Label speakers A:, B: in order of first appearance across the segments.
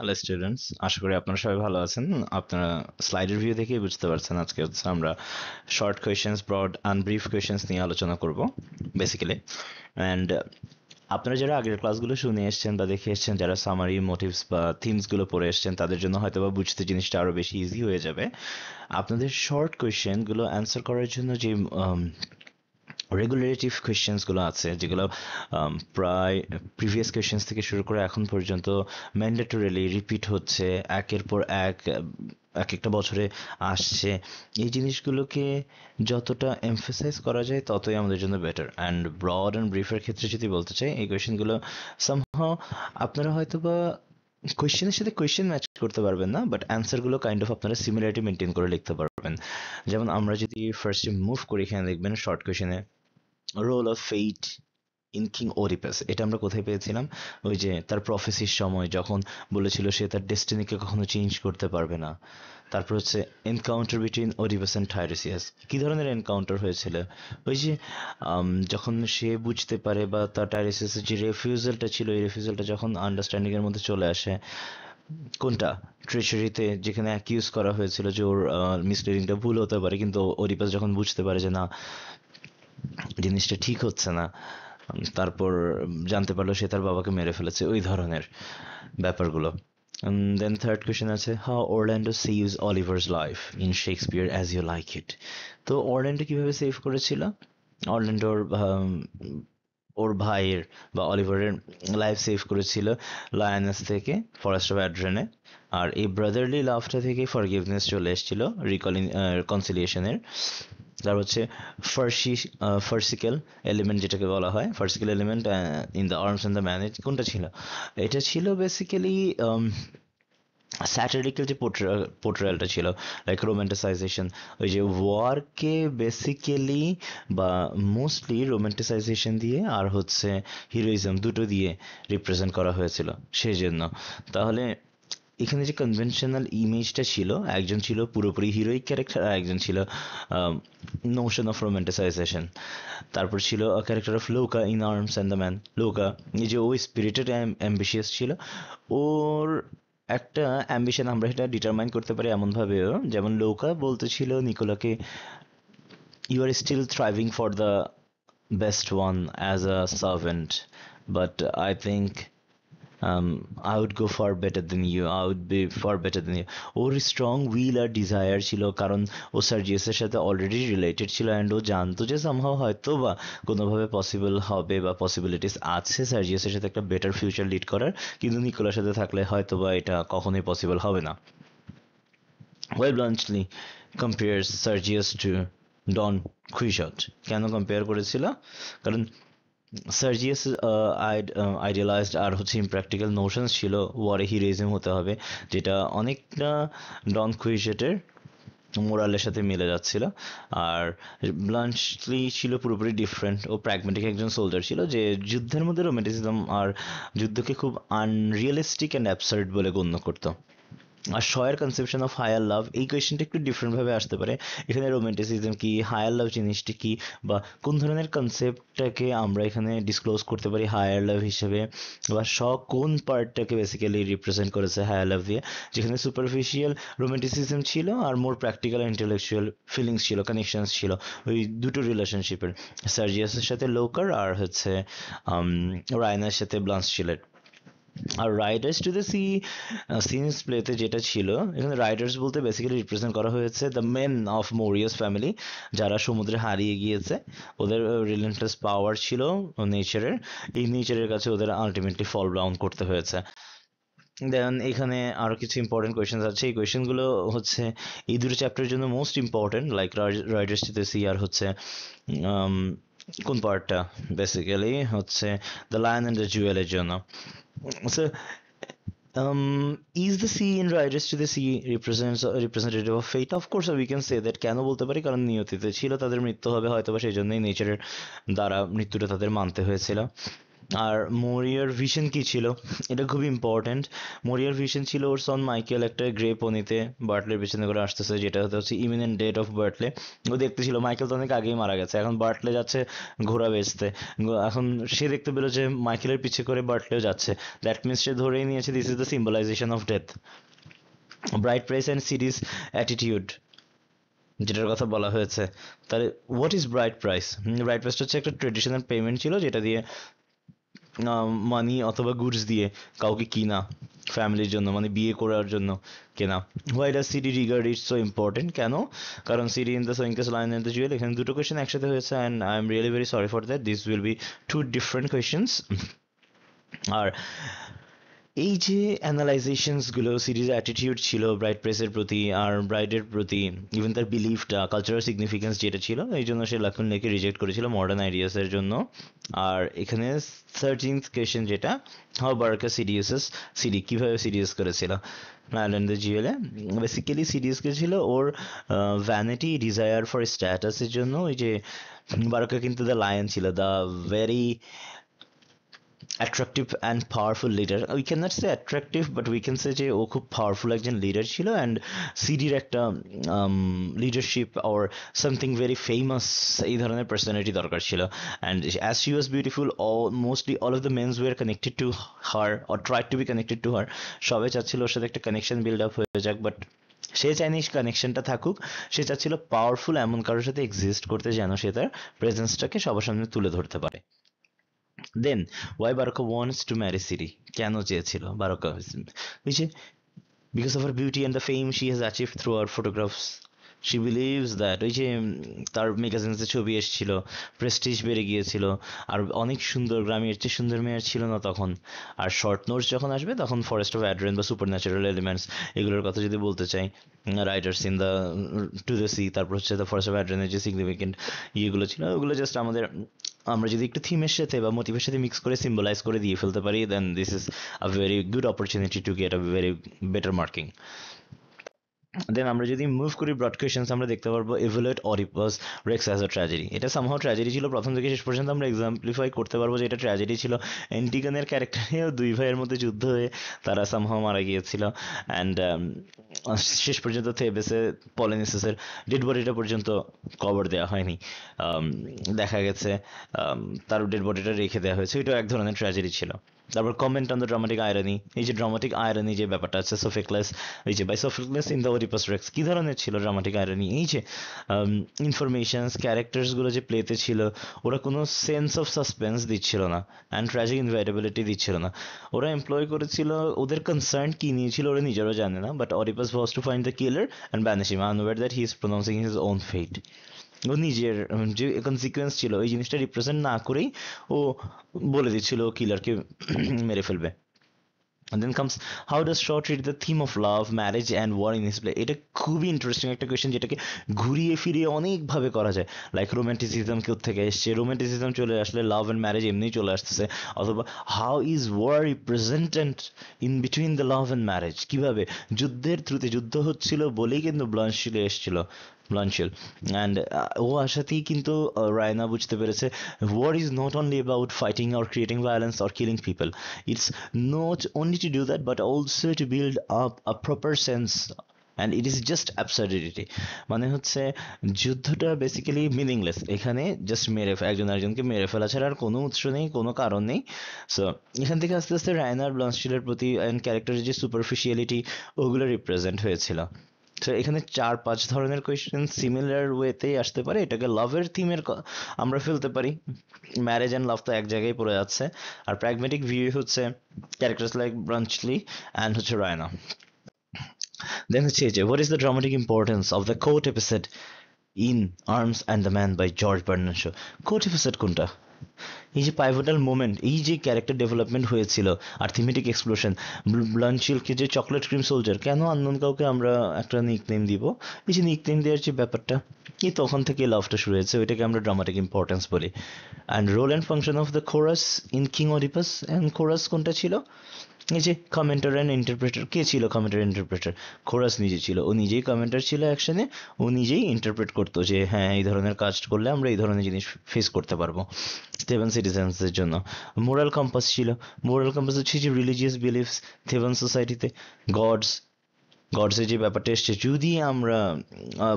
A: Hello students, আশা করি আপনারা সবাই ভালো আছেন। আপনারা স্লাইডের ভিউ দেখেই বুঝতে পারছেন আজকে হচ্ছে আমরা short questions, broad and brief questions নিয়ে আলোচনা করব বেসিক্যালি। অ্যান্ড আপনারা যারা আগের ক্লাসগুলো শুনে এসেছেন বা দেখে এসেছেন, যারা সামারি মোটিভস বা থিমসগুলো পড়ে এসেছেন, তাদের জন্য হয়তো বা বুঝতে জিনিসটা আরও বেশি ইজি হয়ে যাবে। আপনাদের শর্ট কোয়েশ্চেনগুলো অ্যান্সার করার জন্য যে রেগুলেটিভ কোয়েশ্চেন্সগুলো আছে, যেগুলো প্রায় প্রিভিয়াস কোয়েশ্চেন্স থেকে শুরু করে এখন পর্যন্ত ম্যান্ডেটরিলি রিপিট হচ্ছে, একের পর এক একটা বছরে আসছে, এই জিনিসগুলোকে যতটা এমফেসাইজ করা যায় ততই আমাদের জন্য বেটার। অ্যান্ড ব্রড অ্যান্ড ব্রিফের ক্ষেত্রে যদি বলতে চাই, এই কোয়েশ্চেনগুলো সামহাও আপনারা হয়তো বা কোয়েশ্চেনের সাথে কোয়েশ্চেন ম্যাচ করতে পারবেন না, বাট অ্যান্সারগুলো কাইন্ড অফ আপনারা সিমিলারিটি মেনটেন করে লিখতে পারবেন। যেমন আমরা যদি ফার্স্টে মুভ করি, এখানে দেখবেন শর্ট কোয়েশ্চেনে role of fate in King Oedipus, এটা আমরা কোথায় পেয়েছিলাম? ওই যে তার প্রফেসির সময় যখন বলেছিল সে তার ডেস্টিনিকে কখনো চেঞ্জ করতে পারবে না। তারপর হচ্ছে এনকাউন্টার বিটুইন ওডিপাস অ্যান্ড টাইরেসিয়াস। কি ধরনের এনকাউন্টার হয়েছিল? ওই যে যখন সে বুঝতে পারে বা তার টাইরেসিয়াসের যে রেফিউজালটা ছিল, এই রেফিউজালটা যখন আন্ডারস্ট্যান্ডিং এর মধ্যে চলে আসে, কোনটা ট্রেজারিতে যেখানে অ্যাকিউজ করা হয়েছিল যে ওর মিসলিডিংটা ভুল হতে পারে, কিন্তু ওডিপাস যখন বুঝতে পারে যে না, জিনিসটা ঠিক হচ্ছে না, তারপর জানতে পারলো সে তার বাবাকে মেরে ফেলেছে, ওই ধরনের ব্যাপারগুলো। দেন থার্ড কোয়েশ্চেন আছে, how Orlando saves Oliver's life in Shakespeare as you like it. তো অরল্যান্ডো কিভাবে সেভ করেছিল? অরল্যান্ডোর ওর ভাইয়ের বা অলিভারের লাইফ সেভ করেছিল লায়নেস থেকে, ফরেস্ট অফ অ্যাড্রেনে। আর এই ব্রাদারলি লাভটা থেকে ফরগিভনেস চলে এসেছিল, রিকলিং কনসিলিয়েশনের। তার হচ্ছে ফার্সি ফার্সিক্যাল এলিমেন্ট, যেটাকে বলা হয় farcical element in the arms and the man, কোনটা ছিল? এটা ছিল বেসিক্যালি স্যাটারিক্যাল যে পোর্ট্রেয়ালটা ছিল, লাইক রোমান্টিসাইজেশন। ওই যে ওয়ারকে বেসিক্যালি বা মোস্টলি রোমান্টিসাইজেশন দিয়ে আর হচ্ছে হিরোইজম দুটো দিয়ে রিপ্রেজেন্ট করা হয়েছিল সেই জন্য। তাহলে এখানে যে কনভেনশনাল ইমেজটা ছিল, একজন ছিল পুরোপুরি হিরোইক ক্যারেক্টার আর একজন ছিল নোশন অফ রোমান্টিসাইজেশন। তারপর ছিল character of Louka in arms and the man. Louka যে ওই স্পিরিটেড অ্যাম্বিশিয়াস ছিল, ওর একটা অ্যাম্বিশন আমরা এটা ডিটারমাইন করতে পারি এমনভাবেও, যেমন লোকা বলতেছিল নিকোলাকে, you are still thriving for the best one as a servant, but I think I would go far better than you. I would be far better than you. ওর strong will আর desire ছিল, কারণ ও সার্জিয়াসের সাথে already related ছিল, and ও জানতো যে সামহাও হয়তো বা কোনোভাবে পসিবল হবে বা পসিবিলিটিস আছে সার্জিয়াসের সাথে একটা বেটার ফিউচার লিড করার, কিন্তু নিকোলার সাথে থাকলে হয়তো বা এটা কখনোই পসিবল হবে না। ওয়েল ব্লাঞ্চলি কম্পেয়ার্স সার্জিয়াস টু ডন কুইশট। কেন কম্পেয়ার করেছিল? কারণ সার্জিয়াস আইডিয়ালাইজড আর হচ্ছে ইমপ্র্যাকটিক্যাল নোশনস ছিল ওয়ারে হিরোইজম হতে হবে, যেটা অনেকটা ডন কুইজেটের মোরালের সাথে মিলে যাচ্ছিল। আর ব্লাঞ্চলি ছিল পুরোপুরি ডিফারেন্ট, ও প্র্যাগমেটিক একজন সোলজার ছিল যে যুদ্ধের মধ্যে রোমান্টিসিজম আর যুদ্ধকে খুব আনরিয়েলিস্টিক অ্যান্ড অ্যাবসার্ড বলে গণ্য করতো। আর শয়ের কনসেপশন অফ হায়ার লাভ, এই কোয়েশ্চেনটা একটু ডিফারেন্টভাবে আসতে পারে। এখানে রোমান্টিসিজম কি, হায়ার লাভ জিনিসটি কি, বা কোন ধরনের কনসেপ্টটাকে আমরা এখানে ডিসক্লোজ করতে পারি হায়ার লাভ হিসেবে, বা কোন পার্টটাকে বেসিক্যালি রিপ্রেজেন্ট করেছে হায়ার লাভ দিয়ে, যেখানে সুপারফিশিয়াল রোমান্টিসিজম ছিল আর মোর প্র্যাকটিক্যাল ইন্টেলেকচুয়াল ফিলিংস ছিল, কানেকশনস ছিল ওই দুটো রিলেশনশিপের, সার্জিয়াসের সাথে লোকার আর হচ্ছে রায়নার সাথে ব্লান্স ছিল। আর riders to the sea scenes প্লেতে যেটা ছিল, এখানে রাইডার্স বলতে বেসিক্যালি রিপ্রেজেন্ট করা হয়েছে দ্য মেন অফ মোরিয়াস ফ্যামিলি, যারা সমুদ্রে হারিয়ে গিয়েছে। ওদের রিলেন্টলেস পাওয়ার ছিল নেচারের, এই নেচারের কাছে ওদের আলটিমেটলি ফল ডাউন করতে হয়েছে। দেন এখানে আরো কিছু ইম্পর্টেন্ট কোয়েশ্চেন আছে, এই কোয়েশ্চেনগুলো হচ্ছে এই দুটো চ্যাপ্টারের জন্য most important, like riders to the sea আর হচ্ছে কোন পার্টটা, বেসিক্যালি হচ্ছে দ্য লায়ন অ্যান্ড দ্য জুয়েলের জন্য। So, is the sea in Riders to the Sea represents a representative of fate? Of course, we can say that. কেন বলতে পারি? কারণ নিয়তিতে ছিল তাদের মৃত্যু হবে, হয়তো বা সেই জন্যই নেচারের দ্বারা মৃত্যুটা তাদের মানতে হয়েছিল। আর মরিয়ার ভিশন কি ছিল, এটা খুব ইম্পর্ট্যান্ট। মরিয়ার ভিশন ছিল ওর সন মাইকেল একটা গ্রে পনিতে বার্টলের পেছনে করে আসতেছে, যেটা হচ্ছে ইমিনেন্ট ডেট অফ বার্টলে। ও দেখতে ছিল মাইকেল তো অনেক আগেই মারা গেছে, এখন বার্টলে যাচ্ছে ঘোড়া বেচতে। এখন সে দেখতে পেলো যে মাইকেলের পিছে করে বার্টলেও যাচ্ছে। দ্যাট মিনস সে ধরেই নিয়েছে this is the symbolization of death. Bride price and Sidi's attitude যেটার কথা বলা হয়েছে, তাহলে what is bride price? Bride প্রাইসটা হচ্ছে একটা ট্রেডিশনাল পেমেন্ট ছিল, যেটা দিয়ে মানি অথবা গুডস দিয়ে কাউকে কিনা, ফ্যামিলির জন্য, মানে বিয়ে করার জন্য কেনা। Why does Sidi regard it so important? কেন? কারণ Sidi in the Soyinka's lion and the jewel, এখানে দুটো কোয়েশ্চেন একসাথে হয়েছে, and I am really very sorry for that, this will be two different questions. আর এই যে অ্যানালাইজেশনসগুলো, সিরিজ অ্যাটিটিউড ছিল ব্রাইড প্রেসের প্রতি আর ব্রাইডের প্রতি, ইভেন তার বিলিফটা, কালচারাল সিগনিফিকেন্স যেটা ছিল, এই জন্য সে লক্ষণ লেকে রিজেক্ট করেছিল মডার্ন আইডিয়াসের জন্য। আর এখানে 13th কোয়েশ্চেন যেটা, হাউ বার্কা সিডিএসএস, সিডি কীভাবে সিডিএস করেছিল আয়ারল্যান্ডে জিওলে? বেসিক্যালি সিডিএসকে ছিল ওর ভ্যানিটি, ডিজায়ার ফর স্ট্যাটাসের জন্য। ওই যে বারকা কিন্তু দ্য লায়ন ছিল, the very attractive and powerful leader. We can not say attractive, but we can say যে ও খুব পাওয়ারফুল একজন লিডার ছিল। অ্যান্ড সিডির একটা leadership or something very famous, এই ধরনের পার্সোনালিটি দরকার ছিল। And as she was beautiful, mostly all of the mens were connected to her or tried to be connected to her. সবাই চাচ্ছিল ওর সাথে একটা কানেকশন বিল্ড আপ হয়ে যাক, বাট সে চায়নি কানেকশনটা থাকুক। সে চাচ্ছিল পাওয়ারফুল এমন কারোর সাথে এক্সিস্ট করতে, যেন সে তার প্রেজেন্সটাকে সবার সামনে তুলে ধরতে পারে। দেন ওয়াই বারকা ওয়ান্টস টু ম্যারি সিরি, কেন চেয়েছিল বারকা? ওই যে because of her beauty and the fame she has achieve through hour photographs. She believes that, ওই যে তার ম্যাগাজিনসে ছবি এসেছিল, প্রেস্টিজ বেড়ে গিয়েছিল, আর অনেক সুন্দর, গ্রামের চেয়ে সুন্দর মেয়ে ছিল না তখন। আর শর্ট নোটস যখন আসবে তখন ফরেস্ট অফ অ্যাড্রেন বা সুপার ন্যাচারাল এলিমেন্টস, এগুলোর কথা যদি বলতে চাই, Riders in the two the C, তারপর হচ্ছে দ্য ফরেস্ট অফ অ্যাড্রেনের যে সিগনিফিকেন্ট ইয়েগুলো ছিল, ওগুলো জাস্ট আমাদের, আমরা যদি একটু থিমের সাথে বা মোটিভের সাথে মিক্স করে সিম্বলাইজ করে দিয়ে ফেলতে পারি, then this is a very good opportunity to get a very better marking. Then আমরা যদি মুভ করি ব্রড কোয়েশনস, আমরা দেখতে পারবো evaluate Oedipus Rex as a tragedy. এটা সামহাও ট্র্যাজেডি ছিল, প্রথম থেকে শেষ পর্যন্ত আমরা এক্সাম্পলিফাই করতে পারবো যে এটা ট্র্যাজেডি ছিল। অ্যান্টিগনের ক্যারেক্টারেও দুই ভাইয়ের মধ্যে যুদ্ধ হয়ে তারা সামহাও মারা গিয়েছিল। অ্যান্ড শেষ পর্যন্ত থেবেসে পলিনিসাসের ডেড বডিটা পর্যন্ত কবর দেওয়া হয়নি, দেখা গেছে তার ডেড বডিটা রেখে দেওয়া হয়েছে, এটাও এক ধরনের ট্র্যাজেডি ছিল। তারপর comment on the dramatic irony, এই যে ড্রামাটিক আয়রনি যে ব্যাপারটা আছে, সোফোক্লেস, এই যে by Sophocles in the Oedipus Rex, কী ধরনের ছিল ড্রামাটিক আয়রনি? এই যে ইনফরমেশনস, ক্যারেক্টার্সগুলো যে প্লেতে ছিল, ওরা কোনো সেন্স অফ সাসপেন্স দিচ্ছিল না, অ্যান্ড ট্র্যাজিক ইনভাইটেবিলিটি দিচ্ছিল না। ওরা এমপ্লয় করেছিল, ওদের কনসার্ন কী নিয়েছিল ওরা নিজেরও জানে না, but Oedipus was to find the killer and banish him, unaware that he is pronouncing his own fate. ও নিজের যে কনসিকুয়েন্স ছিল ওই জিনিসটা রিপ্রেজেন্ট না করেই ও বলে দিচ্ছিল কিলারকে মেরে ফেলবে। And then comes, how does Shaw treat the theme of love, marriage and war in his play? এটা খুবই ইন্টারেস্টিং একটা কোয়েশ্চেন, যেটাকে ঘুরিয়ে ফিরিয়ে অনেকভাবে করা যায়। লাইক রোম্যান্টিসিজম থেকে এসছে, রোম্যান্টিসিজম চলে আসলে লাভ অ্যান্ড ম্যারেজ এমনিই চলে আসতেছে। অথবা how is war represented in between the love and marriage, কীভাবে যুদ্ধের থ্রুতে, যুদ্ধ হচ্ছিল বলেই কিন্তু ব্লানশিলে এসছিল, ব্লানশিল। অ্যান্ড ও আসাতেই কিন্তু রায়না বুঝতে পেরেছে war is not only about fighting or creating violence or killing people. It's not only to do that, but also to build up a proper sense, and it is just absurdity. মানে হচ্ছে যুদ্ধটা basically meaningless, এখানে just একজন আরেকজনকে মেরে ফেলা ছাড়া আর কোনো উৎস নেই, কোনো কারণ নেই। সো এখান থেকে আস্তে আস্তে রায়নার ব্লানশিলের প্রতি অ্যান্ড ক্যারেক্টারের যে সুপারফিশিয়ালিটি, ওগুলো রিপ্রেজেন্ট হয়েছিল। তো এখানে 4-5 ধরনের কোয়েশ্চেন সিমিলার ওয়েতেই আসতে পারে। এটাকে লাভের থিমের আমরা ফেলতে পারি, ম্যারেজ অ্যান্ড লাভ তো এক জায়গায় পড়ে যাচ্ছে। আর প্র্যাগমেটিক ভিউ হচ্ছে ক্যারেক্টার্স লাইক ব্রাঞ্চলি অ্যান্ড হচ্ছে রায়না। দেন হচ্ছে যে what is the dramatic importance of the court episode in arms and the Man by George Bernard Shaw? Court episode কোনটা? এই যে পাইভোটাল মোমেন্ট, এই যে ক্যারেক্টার ডেভেলপমেন্ট হয়েছিল আর থিমেটিক এক্সপ্লোশন, ব্লানচিলকে যে চকলেট ক্রিম সোলজার, কেন আননোন কাউকে আমরা একটা নিকনেম দিব? এই যে নিকনেম দেওয়ার যে ব্যাপারটা, এই তখন থেকে লাভটা শুরু হয়েছে, ওইটাকে আমরা ড্রামাটিক ইম্পর্টেন্স বলি। And role and function of the chorus in King Oedipus, and chorus কোনটা ছিল? এই যে কমেন্টার অ্যান্ড ইন্টারপ্রেটার, কে ছিল কমেন্টার ইন্টারপ্রেটার? কোরাস নিজে ছিল, ও নিজেই কমেন্টার ছিল অ্যাকশনে, ও নিজেই ইন্টারপ্রেট করতো যে হ্যাঁ এই ধরনের কাজ করলে আমরা এই ধরনের জিনিস ফেস করতে পারবো থেবান সিটিজেন্সদের জন্য। মোরাল কম্পাস ছিল, মোরাল কম্পাস হচ্ছে যে রিলিজিয়াস বিলিফস থেবান সোসাইটিতে, গডস, গডসের যে ব্যাপারটা এসছে, যদি আমরা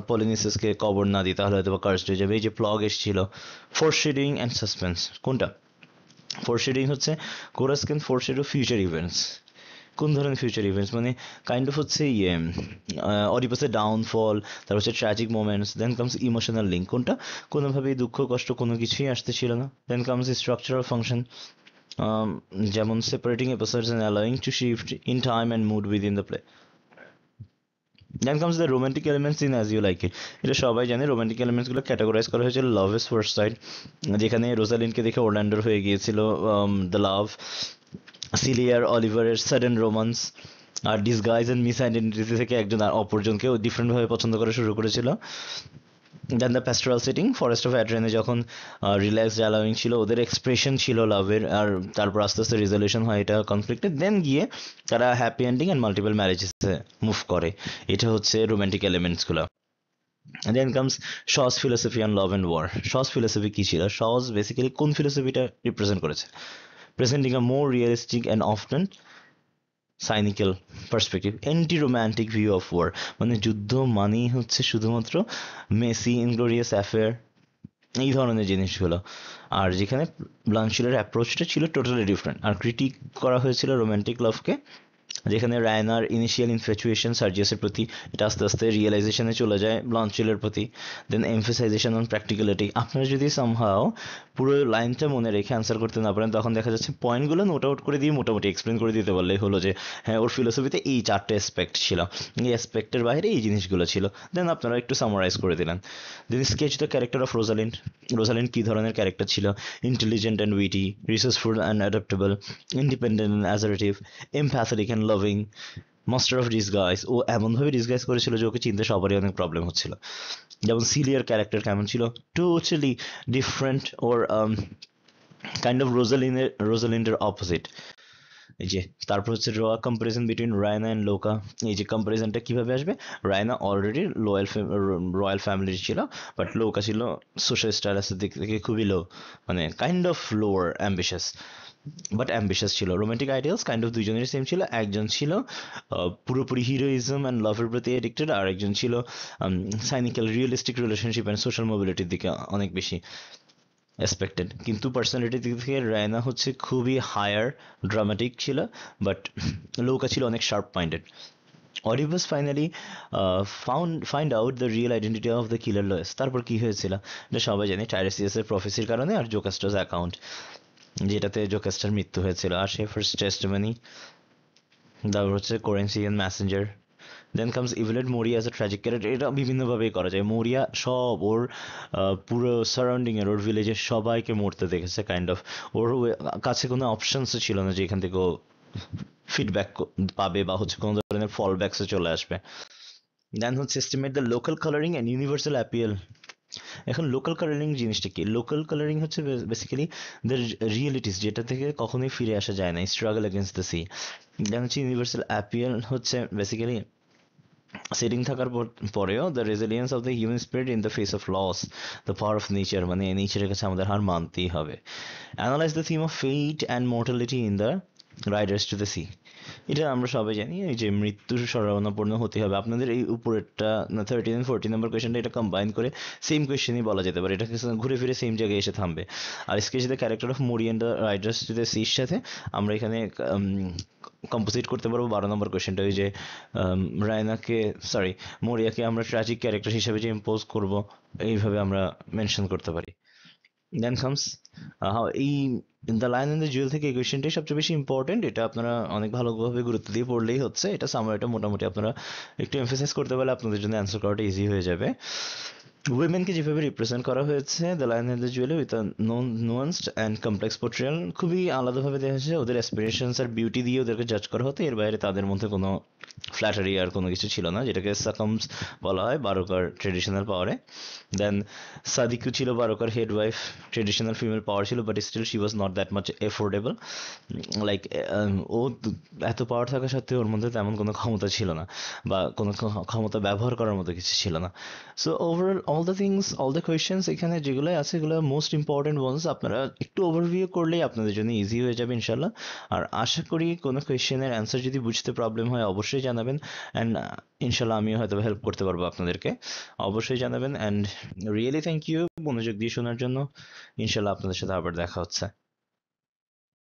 A: পলিনিসাসকে কবর না দিই তাহলে হয়তো বা কার্সড হয়ে যাবে। এই যে প্লগ এসেছিল, ফোরশেডোয়িং অ্যান্ড সাসপেন্স, কোনটা? ফোরশেডোয়িং হচ্ছে chorus can foreshadow future events. কোন ধরনের ফিউচার ইভেন্টস? মানে কাইন্ড অফ হচ্ছে অডিপাসের ডাউনফল, তারপর হচ্ছে tragic moments, then comes emotional link. কোনটা? কোনোভাবেই দুঃখ কষ্ট কোনো কিছুই আসতে ছিল না। দেন কামস স্ট্রাকচারাল ফাংশন, যেমন separating episodes and allowing to shift in time and mood within the play. Then comes the romantic elements in As you like It. এটা সবাই জানে, রোমান্টিক এলিমেন্টসগুলো ক্যাটাগরাইজ করা হয়েছিল লাভ ইজ ফার্স্ট সাইট, যেখানে রোজালিনকে দেখে ওরল্যান্ডোর হয়ে গিয়েছিল দ্য লাভ, সিলিয়ার অলিভারের সাডেন রোমান্স, আর ডিসগাইজ অ্যান্ড মিস আইডেন্টিটি থেকে একজন আর অপরজনকেও ডিফারেন্টভাবে পছন্দ করা শুরু করেছিল। Then the pastoral setting, forest of অ্যাড্রেনে যখন রিল্যাক্সড অ্যালাউইং ছিল, ওদের এক্সপ্রেশন ছিল লাভের, আর তারপর আস্তে আস্তে রিজলিউশন হয় এটা কনফ্লিক্টে, দেন গিয়ে তারা হ্যাপি এন্ডিং অ্যান্ড মাল্টিপল ম্যারেজেসে মুভ করে। এটা হচ্ছে রোম্যান্টিক এলিমেন্টসগুলো। Then comes Shaw's philosophy on love and war. Shaw's philosophy কী ছিল? শস বেসিক্যালি কোন ফিলোসফিটা রিপ্রেজেন্ট করেছে? Presenting a more realistic and often cynical perspective, anti romantic view of war. মানে যুদ্ধ মানেই হচ্ছে শুধুমাত্র মেসি ইনগ্লোরিয়াস অ্যাফেয়ার, এই ধরনের জিনিসগুলো। আর যেখানে ব্লানশিলের অ্যাপ্রোচটা ছিল টোটালি ডিফারেন্ট। আর ক্রিটিক করা হয়েছিল রোম্যান্টিক লাভকে, যেখানে রায়নার ইনিশিয়াল ইনফ্যাচুয়েশন সার্জিয়াসের প্রতি, এটা আস্তে আস্তে রিয়েলাইজেশনে চলে যায় ব্লানচিলের প্রতি। দেন এমফেসাইজেশন অন প্র্যাকটিক্যালিটি। আপনারা যদি সামহাও পুরো লাইনটা মনে রেখে অ্যান্সার করতে না পারেন, তখন দেখা যাচ্ছে পয়েন্টগুলো নোট আউট করে দিয়ে মোটামুটি এক্সপ্লেন করে দিতে পারলেই হলো যে হ্যাঁ ওর ফিলোসফিতে এই 4টে অ্যাসপেক্ট ছিল, এই অ্যাসপেক্টের বাইরে এই জিনিসগুলো ছিল। দেন আপনারা একটু সামারাইজ করে দিলেন। Then sketch the character of Rosalind. Rosalind কী ধরনের ক্যারেক্টার ছিল? Intelligent and witty, resourceful and adaptable, independent and assertive, empathetic and loving, master of disguise. ও এমনভাবে ডিসগাইজ করেছিল যে ওকে চিনতে সবারই অনেক প্রবলেম হচ্ছিল। যেমন সিলিয়ার ক্যারেক্টার কেমন ছিল? টোটালি ডিফারেন্ট, ওর কাইন্ড অফ রোজালিন্ডের অপোজিট। এই যে তারপর হচ্ছে র comparison between Raina and Louka. এই যে কম্পারিজনটা কিভাবে আসবে? রায়না অলরেডি রয়্যাল ফ্যামিলির ছিল, বাট লোকা ছিল সোশ্যাল স্ট্যাটাসের দিক থেকে খুবই লো, মানে kind of lower ambitious, but ambitious ছিল। রোমান্টিক আইডিয়ালস কাইন্ড অফ দুইজনেরই সেম ছিল। একজন ছিল পুরোপুরি হিরোইজম অ্যান্ড লাভের প্রতি এডিক্টেড, আর একজন ছিল সাইনিক্যাল রিয়েলিস্টিক রিলেশনশিপ অ্যান্ড সোশ্যাল মোবিলিটির দিকে অনেক বেশি এক্সপেক্টেড। কিন্তু পার্সোনালিটির দিক থেকে রায়না হচ্ছে খুবই হায়ার ড্রামাটিক ছিল, বাট লৌকা ছিল অনেক sharp minded. Oedipus finally find out the real identity of the killer Laius. তারপর কি হয়েছিল এটা সবাই জানি, টাইরেসিয়াসের প্রফেসির কারণে আর জোকাস্টার্স অ্যাকাউন্ট, যেটাতে জোকাস্টার মৃত্যু হয়েছিল, আর সে ফার্স্ট টেস্টমানি, তারপর হচ্ছে Corinthian messenger. Then comes evaluate Maurya as a tragic character. এটা বিভিন্নভাবেই করা যায়। মোরিয়া সব ওর পুরো সারাউন্ডিংয়ের, ওর ভিলেজের সবাইকে মরতে দেখেছে কাইন্ড অফ। ওর কাছে কোনো অপশানসও ছিল না যে এখান থেকে ও ফিডব্যাক পাবে বা হচ্ছে কোনো ধরনের ফল ব্যাকসে চলে আসবে। দেন হচ্ছে estimate the local colouring and universal appeal. এখন লোকাল কালারিং জিনিসটা কি? লোকাল কালারিং হচ্ছে বেসিক্যালি দ্য রিয়েলিটিস, যেটা থেকে কখনোই ফিরে আসা যায় না, struggle against the sea. Then হচ্ছে ইউনিভার্সাল অ্যাপিয়াল হচ্ছে বেসিক্যালি সেটিং থাকার পরেও the resilience of the human spirit in the face of loss, the power of nature, মানে নেচারের কাছে আমাদের হার মানতেই হবে। Analyse the theme of fate and mortality in the riders to the C. এটা আমরা সবাই জানি, এই যে মৃত্যুর সম্ভাবনাপূর্ণ হতে হবে। আপনাদের এই উপরেরটা 13 and 14 নম্বর কোয়েশ্চেনটা এটা কম্বাইন করে সেম কোয়েশ্চেনই বলা যেতে পারে, এটা ঘুরে ফিরে সেম জায়গায় এসে থামবে। আর sketch the character of Maurya and the riders to the সির সাথে আমরা এখানে কম্পোজিট করতে পারবো 12 নম্বর কোয়েশ্চেনটা, ওই যে রায়নাকে, সরি, মোরিয়াকে আমরা ট্র্যাজিক ক্যারেক্টার হিসেবে যে ইম্পোজ করব, এইভাবে আমরা মেনশন করতে পারি। দেন কামস এই The lion and the Jewel থেকে এই কোয়েশ্চেনটাই সবচেয়ে বেশি ইম্পর্টেন্ট। এটা আপনারা অনেক ভালোভাবে গুরুত্ব দিয়ে পড়লেই হচ্ছে। এটা সামারিটা মোটামুটি আপনারা একটু এমফেসাইজ করতে পারলে আপনাদের জন্য অ্যান্সার করাটা ইজি হয়ে যাবে। উইমেনকে যেভাবে রিপ্রেজেন্ট করা হয়েছে দ্য লায়ন এন্ড দ্য জুয়েলার with a nuanced and complex portrayal, খুবই আলাদাভাবে দেখা হয়েছে। ওদের অ্যাসপিরেশনস আর বিউটি দিয়ে ওদেরকে জাজ করা হতো, এর বাইরে তাদের মধ্যে কোনো ফ্ল্যাটারি আর কোনো কিছু ছিল না, যেটাকে সাকামস বলা হয় বারোকার ট্রেডিশনাল পাওয়ারে। দেন সাদিকু ছিল বারোকার head wife, traditional female power ছিল, but still she was not that much affordable. Like ও এত পাওয়ার থাকা সত্ত্বেও ওর মধ্যে তেমন কোনো ক্ষমতা ছিল না, বা কোনো ক্ষমতা ব্যবহার করার মতো কিছু ছিল না। So overall all the things, all the questions এখানে যেগুলো আছে এগুলো মোস্ট ইম্পর্টেন্ট ওয়ান্স, আপনারা একটু ওভারভিউ করলেই আপনাদের জন্য ইজি হয়ে যাবে ইনশাল্লাহ। আর আশা করি কোনো কোয়েশ্চেনের অ্যান্সার যদি বুঝতে প্রবলেম হয় অবশ্যই জানাবেন, অ্যান্ড ইনশাল্লাহ আমিও হয়তো হেল্প করতে পারবো আপনাদেরকে, অবশ্যই জানাবেন। অ্যান্ড রিয়েলি থ্যাংক ইউ মনোযোগ দিয়ে শোনার জন্য। ইনশাল্লাহ আপনাদের সাথে আবার দেখা হচ্ছে।